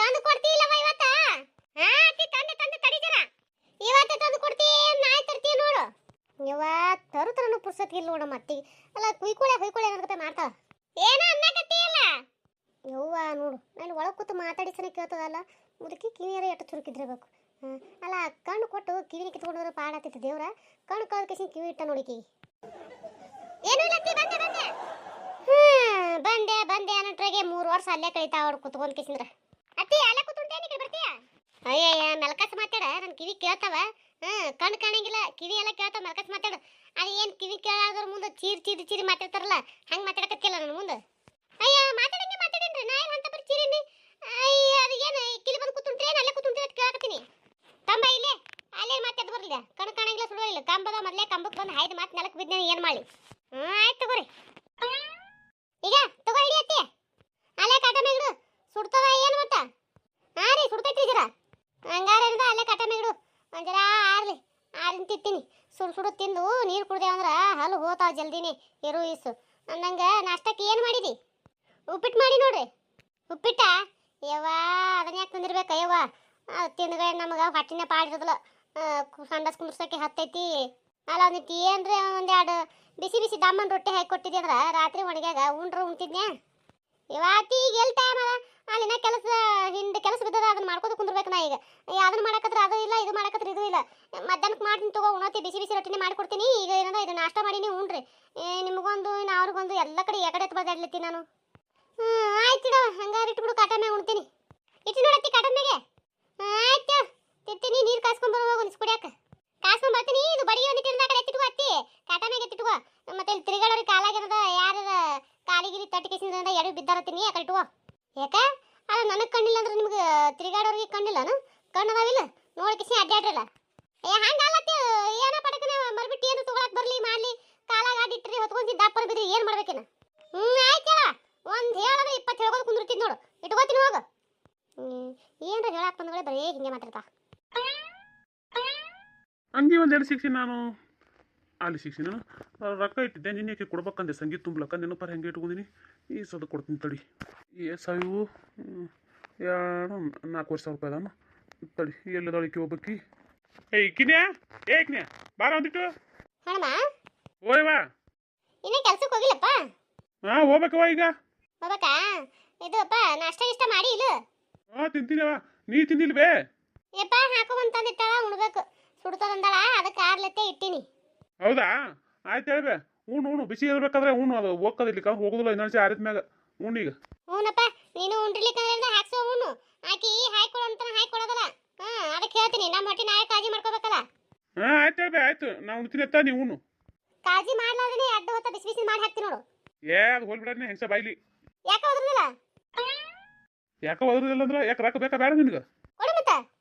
ತಂದು ಕೊಡ್ತೀವಿಲ್ಲವ ಇವತ್ತ? ಹಾ ಅತ್ತಿ ತಂದೆ ತಡಿ ಜರ. ಇವತ್ತ ತಂದು ಕೊಡ್ತೀ ನಾಯಿ ತರ್ತೀವಿ ನೋಡು. ಯವ್ವ ತರುತರನು ಪುರ್ಸತ್ ಇಲ್ಲ ನೋಡ ಮತ್ತಿ. ಅಲ್ಲ ಕುಯ್ಕೊಳೆ ಅನ್ನಕತ್ತೆ ಮಾಡ್ತಾಳ. ಏನ ಅನ್ನಕತ್ತೀಯಲ್ಲ? ಯವ್ವ ನೋಡು ನಾನು ಒಳಗೆ ಕೂತು ಮಾತಾಡಿಸನೆ ಕೇಳ್ತದಲ್ಲ. ಮುದುಕಿ ಕಿವಿಯಾರ ಎಷ್ಟು ಚುರುಕಿದ್ರಬೇಕು. ಅಲ್ಲ ಕಣ್ಣು ಕೊಟ್ಟು ಕಿವಿನ ಕಿತ್ಕೊಂಡ್ರೆ ಪಾಡಾತಿತ್ತು ದೇವ್ರ. ಕಣ್ಣು ಕಳ್ದ ಕೇಸಿನ ಕಿವಿ ಇಟ್ಟ ನೋಡಿಕಿ. ಏನು ಇಲ್ಲತ್ತಿ ಬಂದೆ ಅನ್ನಟ್ರಾಗೆ 3 ವರ್ಷ ಅಲ್ಲೇ ಕಳೀತಾ ಅವ್ರು ಕುತ್ಕೊಂಡ್ ಕೇಸಿಂದ್ರ. ಅತ್ತಿ ಅಲ್ಲೇ ಕೂತ್ಕೊಂಡೇನಿ ಕಡೆ ಬರ್ತೀಯ? ಅಯ್ಯಯ್ಯ ಮೆಲ್ಕಸ್ ಮಾತಾಡ, ನನ್ನ ಕಿವಿ ಕೇಳ್ತಾವ. ಕಣ್ಣು ಕಾಣಂಗಿಲ್ಲ, ಕಿವಿ ಎಲ್ಲ ಕೇಳ್ತಾವ. ಮೆಲ್ಕಸ್ ಮಾತಾಡು. ಅದು ಏನು ಕಿವಿ ಕೇಳಾದ್ರ ಮುಂದೆ ಚೀರಿ ಮಾತಾಡ್ತಾರಲ್ಲ ಹಂಗೆ ಮಾತಾಡಕತ್ತಿಲ್ಲ ನನ್ನ ಮುಂದೆ. ಅಯ್ಯ ಮಾತಾಡೇನ್ರಿ ನಾ ಏನು ಅಂತ ಬರೀ ಚೀರಿನಿ. ಅಯ್ಯ ಅದು ಏನು ಕಿಲಿ ಬಂದು ಕೂತ್ಕೊಂಡ್ರೆ ಅಲ್ಲೇ ಕೂತ್ಕೊಂಡ್ರೆ ಅಂತ ಕೇಳಕತ್ತೀನಿ. ಕಂಬ ಇಲ್ಲೇ ಅಲ್ಲೇ ಮಾತಾಡ್ ಬರಲಿಲ್ಲ. ಕಣ್ಣು ಕಾಣಂಗಿಲ್ಲ ಸುಡೋಲ್ಲ. ಕಂಬದ ಮೊದಲೇ ಕಂಬಕ್ಕೆ ಬಂದು ಹಾಯ್ದು ಮಾತು ನೆಲಕ್ಕೆ ಬಿದ್ದ ಏನು ಮಾಡಿ. ಆಯ್ತು ತಗೋರಿ. ಈಗ ತಗೋ ಹಿಡಿಯತ್ತಿ. ಅಲ್ಲೇ ಕಾಟ ಮೇಗಿಡು ಸುಡ್ತದ ಏನು ಮತ್ತ? ಹಾಂ ರೀ ಸುಡ್ತೈತಿ ಜರ. ಹಂಗಾರಿಂದ ಅಲ್ಲೇ ಕಾಟ ಮೇಗಿಡು ಒಂದು ಜರ ಆರಿನ ತಿತ್ತೀನಿ. ಸುಡು ತಿಂದು ನೀರು ಕುಡ್ದೇವ ಅಂದ್ರೆ ಹಲ್ಲು ಹೋತಾವ ಜಲ್ದಿನೇ ಇರು ಇಸು. ಅಂದಂಗೆ ನಾಷ್ಟಕ್ಕೆ ಏನು ಮಾಡಿದಿ? ಉಪ್ಪಿಟ್ಟು ಮಾಡಿ ನೋಡ್ರಿ. ಉಪ್ಪಿಟ್ಟ ಯವ್ವ ಅದನ್ನ ಯಾಕೆ ತಂದಿರ್ಬೇಕು ಯವ್ವ? ತಿಂದ್ಗಡೆ ನಮಗೆ ಹೊಟ್ಟಿನ ಪಾಡಿರೋದಿಲ್ಲ. ಸಂಡಸ್ ಕುಂದ್ರಸಕ್ಕೆ ಹತ್ತೈತಿ. ಅಲ್ಲ ಒಂದಿತ್ತು ಏನ್ರಿ ಒಂದೆರಡು ಬಿಸಿ ದಮ್ಮನ ರೊಟ್ಟಿ ಹಾಕಿ ಕೊಟ್ಟಿದ್ದೆ ಅಂದ್ರೆ ರಾತ್ರಿ ಒಣಗ್ಯಾಗ ಉಣ್ತಿದ್ನ್ಯಾ. ಇವತ್ತಿ ಈಗ ಎಲ್ಲಿ ಟೈಮ್ ಅದ? ಅಲ್ಲಿನ ಕೆಲಸ ಬಿದ್ದದ. ಅದನ್ನ ಮಾಡ್ಕೋತ ಕುಂದ್ರಬೇಕು ನಾ ಈಗ. ಅದನ್ನ ಮಾಡಕತ್ರ ಅದು ಇಲ್ಲ, ಇದು ಮಾಡಕತ್ರ ಇದು ಇಲ್ಲ. ಮಧ್ಯಾಹ್ನಕ್ಕೆ ಮಾಡ್ತೀನಿ ತಗೋ ಉಣತಿ. ಬಿಸಿ ರೊಟ್ಟಿನೇ ಮಾಡಿಕೊಡ್ತೀನಿ. ಈಗ ಏನದ ಇದು ನಾಷ್ಟ ಮಾಡೀನಿ ಉಣ್ರಿ. ನಿಮಗೊಂದು ಇನ್ನು ಅವ್ರಿಗೊಂದು ಎಲ್ಲ ಕಡೆ ಎಕಡೆ ಎತ್ತು ಬದಾಡ್ಲತ್ತೀನಿ ನಾನು. ಆಯ್ತು ಇಡವ ಹಂಗಾರೆ ಇಟ್ಬಿಡು. ಕಾಟ ಮ್ಯಾಗ ಉಣ್ತೀನಿ. ಇಟ್ಟು ನೋಡತ್ತಿ ಕಾಟ ಮ್ಯಾಗೆ. ಆಯ್ತು ತಿಂತೀನಿ. ನೀರು ಕಾಸ್ಕೊಂಡ್ ಹೋಗು ನಿಸ್ ಕುಡಿಯಾಕ. ಕಾಸ್ಕೊಂಡ್ ಬರ್ತೀನಿ. ಇದು ಬಡಿ ಒಂದಿಟ್ಟು ಆ ಕಡೆ ಎತ್ತಿಟ್ಕೋ ಅತ್ತಿ. ಕಾಟ ಮ್ಯಾಗ ಎತ್ತಿಟ್ಕೋ. ಮತ್ತೆ ಇಲ್ಲಿ ತಿರುಗಾಡೋರಿಗೆ ಕಾಲಾಗಿರದ ಯಾರ ಕಾಲಿಗಿರಿ ತಟ್ಟಿಕೆಸಿಂದ ಎಡವಿ ಬಿದ್ದಾರತ್ತೀನಿ ಆ ಕಡೆ ಇಟ್ಕೋ. ಯಾಕ ಅದು ನನಗೆ ಕಣ್ಣಿಲ್ಲ ಅಂದ್ರೆ ನಿಮ್ಗೆ ತಿರುಗಾಡೋರಿಗೆ ಕಣ್ಣಿಲ್ಲನು? ಕಣ್ಣು ಅದಾವಿಲ್ಲ ನೋಡ್ಕಿಸಿ ಅಡ್ಡಾಡ್ರಲ್ಲ. ಹಂಗಲ್ಲತ್ತಿ ಏನೋ ಪಟಕನ ಮರ್ಬಿಟ್ಟು ಏನು ತಗೊಳಕ್ ಬರಲಿ ಮಾಡಲಿ ಕಾಲಾಗ ಆಡಿಟ್ರಿ ಹೊತ್ಕೊಂಡಿ ದಪ್ಪನ ಬಿದ್ರಿ ಏನು ಮಾಡ್ಬೇಕೇನ? ಆಯ್ತಲ್ಲ ಒಂದು ಹೇಳೋದು 20 ಹೇಳ್ಬೋದು ಕುಂದಿರ್ತಿದ್ ನೋಡು. ಇಟ್ಕೋತೀನಿ ಹೋಗು. ಏನ್ರ ಹೇಳಕ್ ಬಂದ್ಗಳೇ ಬರೀ ಹಿಂಗೆ ಮಾತಾಡ್ತಾ. ಹಂಗೆ ಒಂದೆರಡು ಸಿಕ್ಸಿ ನಾನು ಅಲ್ಲಿ ಸಿಕ್ಸಿ ನಾನು ರೊಕ್ಕ ಇಟ್ಟಿದ್ದೆ. ನಿನ್ನೆ ಕೊಡ್ಬೇಕಂದೆ ಸಂಗೀತ ತುಂಬಲಕ್ಕ. ನೆನಪರ ಹೆಂಗೆ ಇಟ್ಕೊಂಡಿನಿ. ಈ ಸದ ಕೊಡ್ತೀನಿ ತಡಿ. ಸಾವು 4,000 ರೂಪಾಯಿ ಅದಾನು ತಡಿ. ಎಲ್ಲದಳಿಕೆ ಹೋಗ್ಬೇಕಿ. ಕಿನ್ಯಾ ಕಿನ್ಯಾ ಬಾರ ಒಂದಿಟ್ಟು. ಹಣಮ್ಮ ಓಯ್ವಾ ಇನ್ನ ಕೆಲ್ಸಕ್ಕೆ ಹೋಗಿಲ್ಲಪ್ಪ? ಹಾಂ ಹೋಗ್ಬೇಕವ ಈಗ. ಹೋಗ್ಬೇಕಾ? ಇದಪ್ಪ ನಾಷ್ಟ ಇಷ್ಟ ಮಾಡಿ ಇಲ್ಲ? ತಿಂತೀನವ. ನೀ ತಿಂದಿಲ್ವೇ? ಯಪ್ಪ ಹಾಕೊಂಬಂತಂದಿಟ್ಟಾಳ ಉಣ್ಬೇಕು. ಸುಡ್ತದಂದಳ ಅದಕ್ಕೆ ಆರ್ಲತ್ತೆ ಇಟ್ಟಿನಿ. ಹೌದಾ ಆಯ್ತು ಹೇಳ್ಬೆ. ಉಣ್ಣು ಬಿಸಿ ಇರ್ಬೇಕಾದ್ರೆ ಉಣ್ಣು. ಅದು ಹೋಗೋದಿಲ್ಲ ಹೋಗೋದಿಲ್ಲ ಇನ್ನೊಂದ್ಸ ಆರಿದ ಮ್ಯಾಗ ಉಣ್ಣೀಗ. ಹ್ಞೂನಪ್ಪ ನೀನು ಉಂಡ್ರಿಲಿಕ್ಕಂದ್ರೆ ಹಾಕ್ಸೋ ಉಣ್ಣು. ಆಕಿ ಹಾಯ್ಕೊಳು ಅಂತ ಹಾಯ್ಕೊಳೋದಲ್ಲ. ಅದಕ್ಕೆ ಹೇಳ್ತೀನಿ ನಮ್ಮ ಹೊಟ್ಟೆ ನಾಳೆ ಕಾಳಜಿ ಮಾಡ್ಕೋಬೇಕಲ್ಲ. ಆಯ್ತು ಹೇಳ್ಬೆ. ಆಯ್ತು ನಾ ಉಣ್ತೀನಿ ಅತ್ತ ನೀವು ಉಣ್ಣು. ಕಾಳಜಿ ಮಾಡ್ಲಾರ್ದೇ ಅಡ್ಡ ಹೊತ್ತ ಬಿಸಿ ಮಾಡಿ ಹಾಕ್ತೀನಿ ನೋಡು. ಅದು ಹೋಲ್ಬಿಡ್ನೆ ಹೆಂಗ್ಸ ಬಾಯ್ಲಿ. ಯಾಕೆ ಹೋದ್ರಲ್ಲ? ಯಾಕೆ ಹೋದ್ರದಿಲ್ಲ ಅಂದ್ರೆ ಯಾಕೆ ರೊಕ್ಕ ಬೇಕಾ ಬೇಡ ನಿನಗೆ? ಕೊಡು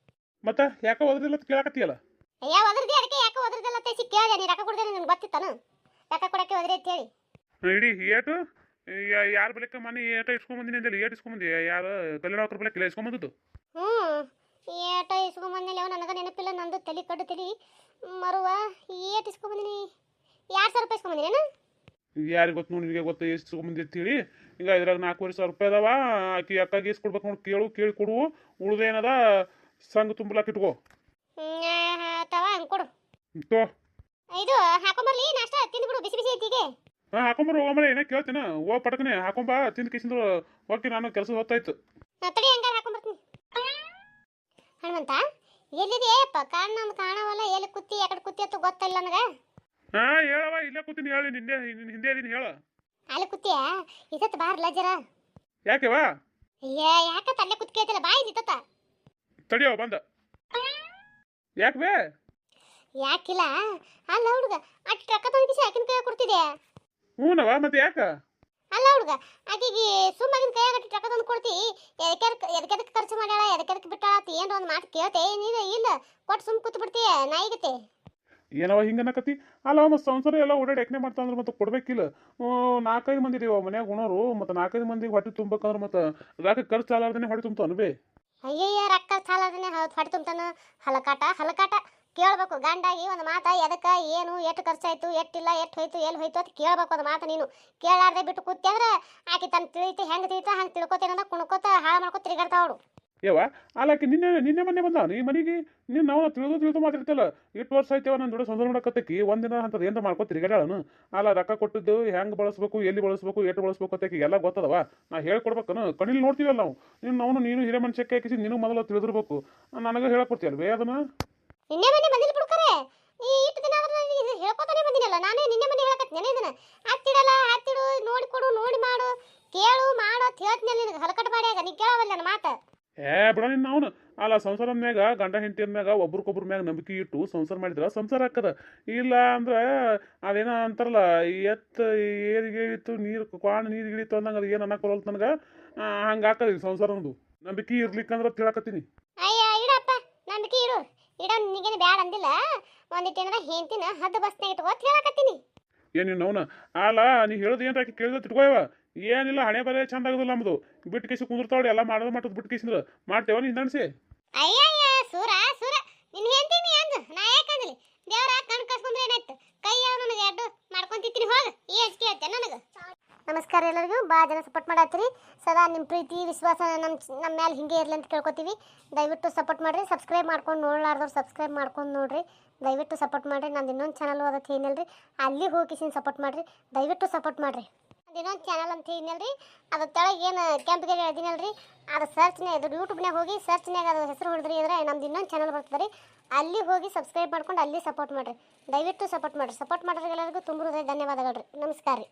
ಮತ್ತೆ ಯಾಕೆ ಹೋದ್ರಿಲ್ಲ ಅಂತ ಕೇಳಕತ್ತೀಯಲ್ಲ? ಅಯ್ಯ ಹೋದ್ರದಿ ಅದಕ್ಕೆ ಯಾಕೆ ಹೋದ್ರದಿಲ್ಲ ಅಂತ ಕೇಳಿದೆ. ನೀ ರೊಕ್ಕ ಕೊಡ್ದೆ ನಿನ್ಗೆ ಗೊತ್ತಿತ್ತಾನು ರೊಕ್ಕ ಕೊಡಕ್ಕೆ ಹೋದ್ರಿ ಅಂತ ಹೇಳಿ. ಇಡೀ ಏಟು ಯಾರು ಬಳಿಕ ಮನೆ ಏಟ ಇಸ್ಕೊಂಬಂದಿನಿ ಅಂದೇಳಿ. ಏಟು ಇಸ್ಕೊಂಬಂದಿ? ಯಾರು ಕಲ್ಯಾಣ ಅವ್ರ ಬಳಿಕ ಇಸ್ಕೊಂಬಂದದ್ದು? ಏಟ ಇಸ್ಕೊಂಬಂದಿಲ್ಲ ನನಗೆ ನೆನಪಿಲ್ಲ. ನಂದು ತಲೆ ಕಡ್ಡು ತಲೆ ಮರುವ. ಏಟ್ ಇಸ್ಕೊಂಬಂದಿನಿ? 2,000 ರೂಪಾಯಿ ಇಸ್ಕೊಂಬಂದಿನೇನು? ಯಾರಿಗೆ ಗೊತ್ತು ನೋಡಿ. ನಿನಗೆ ಗೊತ್ತು ಎಷ್ಟು ಇಸ್ಕೊಂಬಂದಿ ಅಂತೇಳಿ. ಈಗ ಇದ್ರಾಗ 4,500 ರೂಪಾಯಿ ಅದಾವ. ಆಕಿ ಅಕ್ಕಾಗಿ ಎಷ್ಟು ಕೊಡ್ಬೇಕು ನೋಡಿ ಕೇಳಿ ಕೊಡು. ಉಳ್ದೇನದ ಸಂಘ ತುಂಬಲಾಕ ಇಟ್ಕೋ. ತವ ಹಂಗೆ ಕೊಡು. ತೋ ಇದು ಹಾಕೊಂಬರ್ಲಿ ನಾಷ್ಟ ತಿಂದ್ಬಿಡು. ಬಿಸಿ ಐತಿಗೆ. ಹಾಕೊಂಬರು ಹೋಗಮರೆ. ಏನ ಕೇಳ್ತೀನ ಪಟಕನೆ ಹಾಕೊಂಬ ತಿಂದು ಕಿಸಿಂದು ಹೋಗಿ. ನಾನು ಕೆಲಸ ಹೊತ್ತಾಯ್ತು. ತಡಿ ಹಂಗಾರೆ ಹಾಕೊಂಬರ್ತೀನಿ. ಹನುಮಂತ ಎಲ್ಲಿದೆ ಅಪ್ಪ? ಕಾಣವಲ್ಲ. ಎಲ್ಲಿ ಕೂತಿ ಯಾಕಡೆ ಕೂತಿ ಅಂತ ಗೊತ್ತಿಲ್ಲ ನನಗೆ. ಹೇಳವ ಇಲ್ಲೇ ಕೂತೀನಿ. ಹೇಳಿ ನಿನ್ನೆ ಹಿಂದೆ ಇದೀನಿ ಹೇಳ. ಅಲ್ಲಿ ಕೂತಿಯ? ಇದತ್ ಬಾರ್ಲ ಜರ. ಯಾಕೆವಾ? ಯಾಕತ್ತ ಅಲ್ಲೇ ಕುತ್ಕೈತಿಲ್ಲ ಬಾಯಿ ಇದ್ದತ್ತ. ತಡಿಯವ ಬಂದ. ಯಾಕೆ ಯಾಕಿಲ್ಲ ಅಲ್ಲ ಹುಡುಗ ಅಷ್ಟು ರೊಕ್ಕ ತಂದಿಸಿ ಆಕಿನ ಕೈಯಾಗ ಕೊಡ್ತಿದ್ಯಾ? ಹ್ಞೂನವ ಮತ್ತೆ ಯಾಕ? ಅಲ್ಲ ಹುಡುಗ ಆಕಿಗೆ ಸುಮ್ಮಾಗಿನ ಕೈಯಾಗ ಅಷ್ಟು ರೊಕ್ಕ ತಂದು ಕೊಡ್ತಿ. ಎದಕ್ಕೆ ಖರ್ಚು ಮಾಡ್ಯಾಳ ಎದಕ್ಕೆ ಬಿಟ್ಟಾಳ ಅಂತ ಏನೋ ಒಂದು ಮಾತು ಕೇಳ್ತೆ ನೀನು? ಇಲ್ಲ ಕೊಟ್ಟು ಸುಮ್ ಕೂತ್ ಬಿಡ್ತೀಯ ನಾಯಿಗತೆ. ಏನವ ಹಿಂಗನ್ನಕತಿ? ಅಲ್ಲ ಮತ್ತೆ ಸಂಸಾರ ಎಲ್ಲ ಓಡಾಡಿ ಯಾಕೆ ಮಾಡ್ತಾ ಅಂದ್ರೆ ಮತ್ತೆ ಕೊಡ್ಬೇಕಿಲ್ಲ. 4-5 ಮಂದಿ ಇದೀವ ಮನ್ಯಾಗ ಉಣೋರು. ಮತ್ತೆ 4-5 ಮಂದಿಗೆ ಹೊಟ್ಟೆ ತುಂಬೇಕಂದ್ರೆ ಮತ್ತೆ ರೊಕ್ಕ ಖರ್ಚು ಆಲಾರ್ದೇ ಹೊಟ್ಟೆ ತುಂಬ್ತಾವ ಅನ್ಬೇ. ಅಯ್ಯಯ್ಯ ರೊಕ್ಕ ಸಾಲದನೆ ಹೊಟ್ಟೆ ತುಂಬ್ತಾನ. ಹಲಕಾಟ ಕೇಳ್ಬೇಕು ಗಂಡಾಗಿ ಒಂದು ಮಾತ. ಎದಕ್ಕೆ ಏನು ಎಷ್ಟು ಖರ್ಚಾಯ್ತು ಎಷ್ಟಿಲ್ಲ ಎಷ್ಟು ಹೋಯ್ತು ಎಲ್ಲಿ ಹೋಯ್ತು ಅಂತ ಕೇಳ್ಬೇಕು ಒಂದು ಮಾತು. ನೀನು ಕೇಳಾರ್ದೆ ಬಿಟ್ಟು ಕೂತಿ ಅಂದ್ರೆ ಆಕಿ ತನ್ನ ತಿಳಿತು ಹೆಂಗೆ ತಿಳಿತಾ ಹಂಗೆ ತಿಳ್ಕೊತೇನಂದ ಕುಣ್ಕೋತ ಹಾಳು ಮಾಡ್ಕೊ ತಿರುಗಾಡ್ತಾವಳು. ಯವ್ವ ಅಲ್ಲಾಕಿ ನಿನ್ನೆ ಮೊನ್ನೆ ಬಂದಾವ ಈ ಮನೆಗೆ ನೀನು ನಾವು ತಿಳಿದು ಮಾತಾಡ್ತಿಲ್ಲ ಇಷ್ಟು ವರ್ಷ ಆಯ್ತವ ನನ್ನ ಜೋಡಿ ಸಂಸಾರ ಮಾಡಕತ್ತಕಿ ಒಂದಿನ ಅಂತದ್ ಏನಾರ ಮಾಡ್ಕೊತ ತಿರ್ಗಾಡನು ಅಲ್ಲ ರೊಕ್ಕ ಕೊಟ್ಟಿದ್ದು ಹೆಂಗೆ ಬಳಸ್ಬೇಕು ಎಲ್ಲಿ ಬಳಸ್ಬೇಕು ಎಷ್ಟು ಬಳಸ್ಬೇಕು ಅಂತಕಿ ಎಲ್ಲ ಗೊತ್ತದವ ನಾ ಹೇಳ್ಕೊಡ್ಬೇಕನು ಕಣಿಲಿ ನೋಡ್ತೀವಲ್ಲ ನೀನು ಹಿರೇ ಮನುಷ್ಯಕ್ಕೆ ಹಾಕಿಸಿ ನೀನು ಮೊದಲು ತಿಳಿದಿರ್ಬೇಕು ನನಗೆ ಹೇಳ್ಕೊಡ್ತೀಯಲ್ವೇ ಅದನ್ನ ನಿನ್ನೆ ಮನೆ ಬಂದಿಲ್ಲ ಬಿಡ್ಕರೆ ಈ ಇಟ್ಟು ದಿನ ಆದ್ರೆ ಹೇಳ್ಕೊತಾನೆ ಬಂದಿನಲ್ಲ ನಾನೇ ನಿನ್ನೆ ಮನೆ ಹೇಳಕತ್ತೀನಿ ಇದನ್ನ ಹತ್ತಿಡು ನೋಡಿಕೊಡು ನೋಡಿ ಮಾಡು ಕೇಳು ಮಾಡು ಅಂತ ಹೇಳ್ತೀನಿ ನಿನಗೆ ಹಲಕಟ್ ಮಾಡ್ಯಾಗ ನೀ ಕೇಳವಲ್ಲ ನನ್ನ ಮಾತು ಬಿಡ ನಿನ್ನ ಅವನು ಅಲ್ಲ ಸಂಸಾರದ ಮ್ಯಾಗ ಗಂಡ ಹೆಂಡತಿ ಮ್ಯಾಗ ಒಬ್ರಿಗೊಬ್ರ ಮ್ಯಾಗ ನಂಬಿಕೆ ಇಟ್ಟು ಸಂಸಾರ ಮಾಡಿದ್ರ ಸಂಸಾರ ಹಾಕದ ಇಲ್ಲ ಅಂದ್ರೆ ಅದೇನೋ ಅಂತಾರಲ್ಲ ಏರಿಗೆ ಇತ್ತು ನೀರು ಕ್ವಾಣ ನೀರು ಇಳಿತು ಅಂದಂಗೆ ಅದು ಏನು ಅನ್ನಕ್ಕೆ ನನಗೆ ಹಂಗೆ ಹಾಕದ ಸಂಸಾರ ಅನ್ನೋದು ನಂಬಿಕೆ ಇರ್ಲಿಕ್ಕಂದ್ರೆ ತಿಳಕತ್ತೀನಿ ಅಯ್ಯ ಇಡಪ್ಪ ನಂಬಿಕೆ ಇಡು ಇಡ ನಿಗೇನು ಬ್ಯಾಡ ಅಂದಿಲ್ಲ ಒಂದಿಟ್ಟು ಏನಾರ ಹೆಂತಿನ ಹದ್ದು ಬಸ್ನಾಗ ಇಟ್ಕೋ ಅಂತ ಹೇಳಕತ್ತೀನಿ ಏನಿಲ್ಲ ಅವನ ಅಲ್ಲ ನೀ ಹೇಳೋದು ಏನ್ರ ಆಕಿ ಕೇಳಿದ ತಿಟ್ಕೋಯವ ಏನಿಲ್ಲ ಹಣೆ ಬರೇ ಚಂದ ಆಗೋದಿಲ್ಲ ನಮ್ಮದು ಬಿಟ್ಟು ಕೇಸಿ ಕುಂದಿರ್ತಾವಳಿ ಎಲ್ಲ ಮಾಡೋದು ಮಟ್ಟದ ಬಿಟ್ಟು ಕೇಸಿಂದ್ರೆ ಮಾಡ್ತೇವ ನೀನು ಅನ್ಸಿ ಅಯ್ಯಯ್ಯ ಸೂರ ನಿನ್ ಹೆಂತೀನಿ ಅಂದು ನಾ ಯಾಕಂದ್ಲಿ ದೇವ್ರ ಕಣ್ ಕಸ್ಕೊಂಡ್ರೆ ಏನಾಯ್ತು ಕೈ ಯಾವ ನನಗೆ ಅಡ್ಡು ಮಾಡ್ಕೊಂತಿತ್ತೀನಿ ಹೋಗ ಈ ಹಚ್ಕೆ ಹೇಳ್ತೆ ನನಗೆ ನಮಸ್ಕಾರ ಎಲ್ಲರಿಗೂ ಭಾಳ ಜನ ಸಪೋರ್ಟ್ ಮಾಡತ್ತೀರಿ ಸದಾ ನಿಮ್ಮ ಪ್ರೀತಿ ವಿಶ್ವಾಸ ನಮ್ಮ ಮೇಲೆ ಹಿಂಗೆ ಇರಲಿ ಅಂತ ಕೇಳ್ಕೊತೀವಿ ದಯವಿಟ್ಟು ಸಪೋರ್ಟ್ ಮಾಡಿರಿ ಸಬ್ಸ್ಕ್ರೈಬ್ ಮಾಡ್ಕೊಂಡು ನೋಡ್ಲಾರ್ದವ್ರು ಸಬ್ಸ್ಕ್ರೈಬ್ ಮಾಡ್ಕೊಂಡು ನೋಡ್ರಿ ದಯವಿಟ್ಟು ಸಪೋರ್ಟ್ ಮಾಡಿರಿ ನಂದು ಇನ್ನೊಂದು ಚಾನಲ್ ಅದಕ್ಕೆ ಏನಲ್ರಿ ಅಲ್ಲಿ ಹೋಗಿಸಿನ ಸಪೋರ್ಟ್ ಮಾಡಿರಿ ದಯವಿಟ್ಟು ಸಪೋರ್ಟ್ ಮಾಡಿರಿ ನಂದು ಇನ್ನೊಂದು ಚಾನಲ್ ಅಂತ ಏನಲ್ರಿ ಅದ್ರ ತೆಳಗೆ ಏನು ಕೆಂಪ್ಗೆ ಹೇಳ್ತೀನಲ್ರಿ ಅದು ಸರ್ಚ್ನೇ ಅದು ಯೂಟ್ಯೂಬ್ನಾಗ ಹೋಗಿ ಸರ್ಚ್ನಾಗ ಅದು ಹೆಸರು ಹೊಡೆದ್ರಿ ಅಂದರೆ ನಮ್ದು ಇನ್ನೊಂದು ಚಾನಲ್ ಬರ್ತದೆ ರೀ ಅಲ್ಲಿ ಹೋಗಿ ಸಬ್ಸ್ಕ್ರೈಬ್ ಮಾಡ್ಕೊಂಡು ಅಲ್ಲಿ ಸಪೋರ್ಟ್ ಮಾಡಿರಿ ದಯವಿಟ್ಟು ಸಪೋರ್ಟ್ ಮಾಡಿರಿ ಸಪೋರ್ಟ್ ಮಾಡೋರಿಗೆಲ್ಲರಿಗೂ ತುಂಬ ಹೃದಯ ಧನ್ಯವಾದಗಳು ರೀ ನಮಸ್ಕಾರ ರೀ